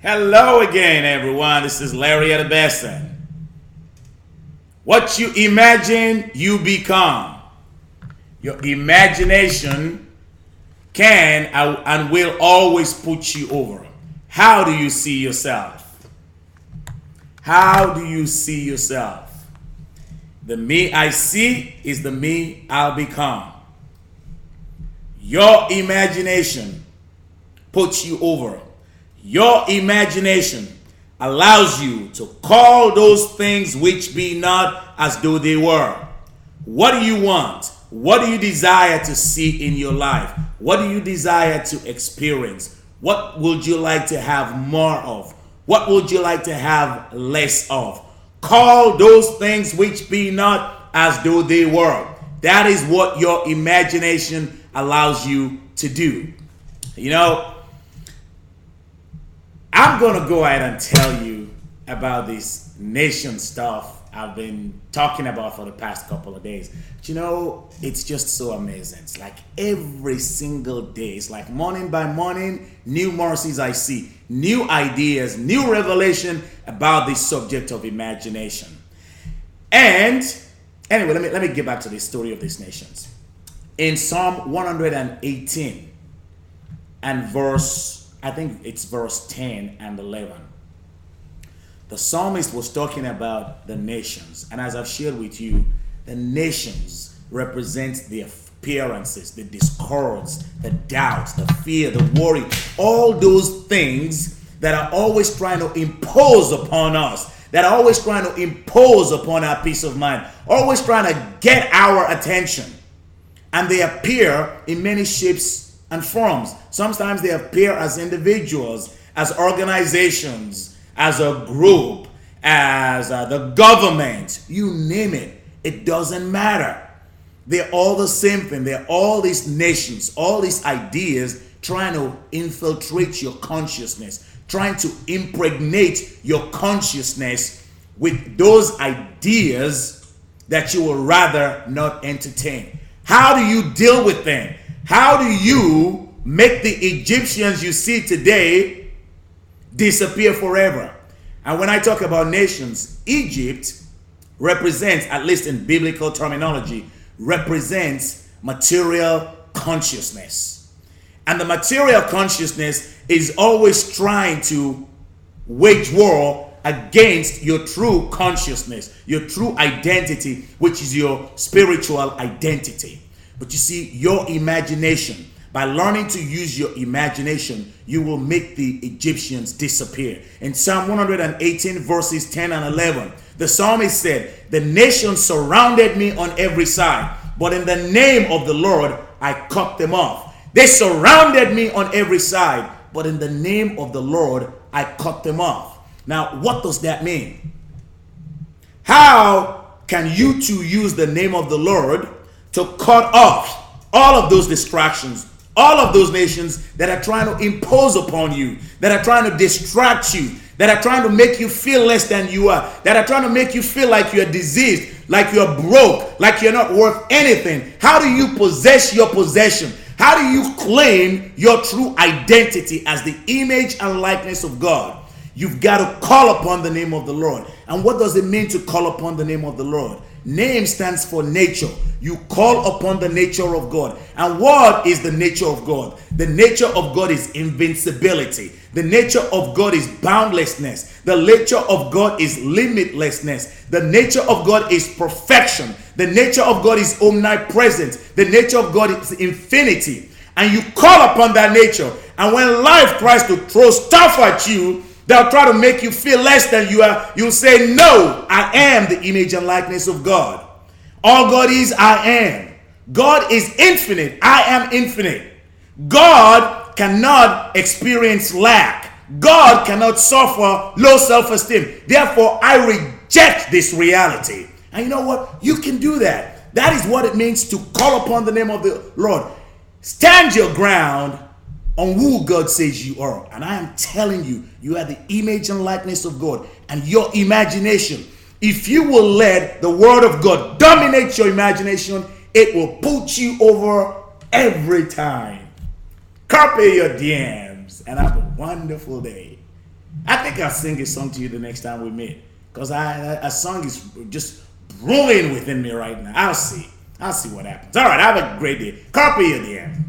Hello again, everyone. This is Larry Adabesson. What you imagine, you become. Your imagination can and will always put you over. How do you see yourself? How do you see yourself? The me I see is the me I'll become. Your imagination puts you over. Your imagination allows you to call those things which be not as though they were. What do you want? What do you desire to see in your life? What do you desire to experience? What would you like to have more of? What would you like to have less of? Call those things which be not as though they were. That is what your imagination allows you to do. You know, I'm going to go ahead and tell you about this nation stuff I've been talking about for the past couple of days. But you know, it's just so amazing. It's like every single day, it's like morning by morning, new mercies I see, new ideas, new revelation about this subject of imagination. And anyway, let me get back to the story of these nations. In Psalm 118 and I think it's verse 10 and 11. The psalmist was talking about the nations. And as I've shared with you, the nations represent the appearances, the discords, the doubts, the fear, the worry, all those things that are always trying to impose upon us, that are always trying to impose upon our peace of mind, always trying to get our attention. And they appear in many shapes and forms. Sometimes they appear as individuals, as organizations, as a group, as the government, you name it. It doesn't matter. They're all the same thing. They're all these nations, all these ideas trying to infiltrate your consciousness, trying to impregnate your consciousness with those ideas that you will rather not entertain. How do you deal with them? How do you make the Egyptians you see today disappear forever? And when I talk about nations, Egypt represents, at least in biblical terminology, represents material consciousness. And the material consciousness is always trying to wage war against your true consciousness, your true identity, which is your spiritual identity. But you see, your imagination, by learning to use your imagination, you will make the Egyptians disappear. In Psalm 118 verses 10 and 11, the psalmist said, "The nations surrounded me on every side, but in the name of the Lord, I cut them off." They surrounded me on every side, but in the name of the Lord, I cut them off. Now, what does that mean? How can you two use the name of the Lord to cut off all of those distractions, all of those nations that are trying to impose upon you, that are trying to distract you, that are trying to make you feel less than you are, that are trying to make you feel like you're diseased, like you're broke, like you're not worth anything? How do you possess your possession? How do you claim your true identity as the image and likeness of God? You've got to call upon the name of the Lord. And what does it mean to call upon the name of the Lord? Name stands for nature. You call upon the nature of God. And what is the nature of God? The nature of God is invincibility. The nature of God is boundlessness. The nature of God is limitlessness. The nature of God is perfection. The nature of God is omnipresence. The nature of God is infinity. And you call upon that nature. And when life tries to throw stuff at you, they'll try to make you feel less than you are. You'll say, "No, I am the image and likeness of God. All God is, I am. God is infinite. I am infinite. God cannot experience lack. God cannot suffer low self-esteem. Therefore, I reject this reality." And you know what? You can do that. That is what it means to call upon the name of the Lord. Stand your ground on who God says you are. And I am telling you, you are the image and likeness of God. And your imagination, if you will let the word of God dominate your imagination, it will put you over every time. Carpe your diems and have a wonderful day. I think I'll sing a song to you the next time we meet. Because a song is just brewing within me right now. I'll see. I'll see what happens. All right, have a great day. Carpe diem.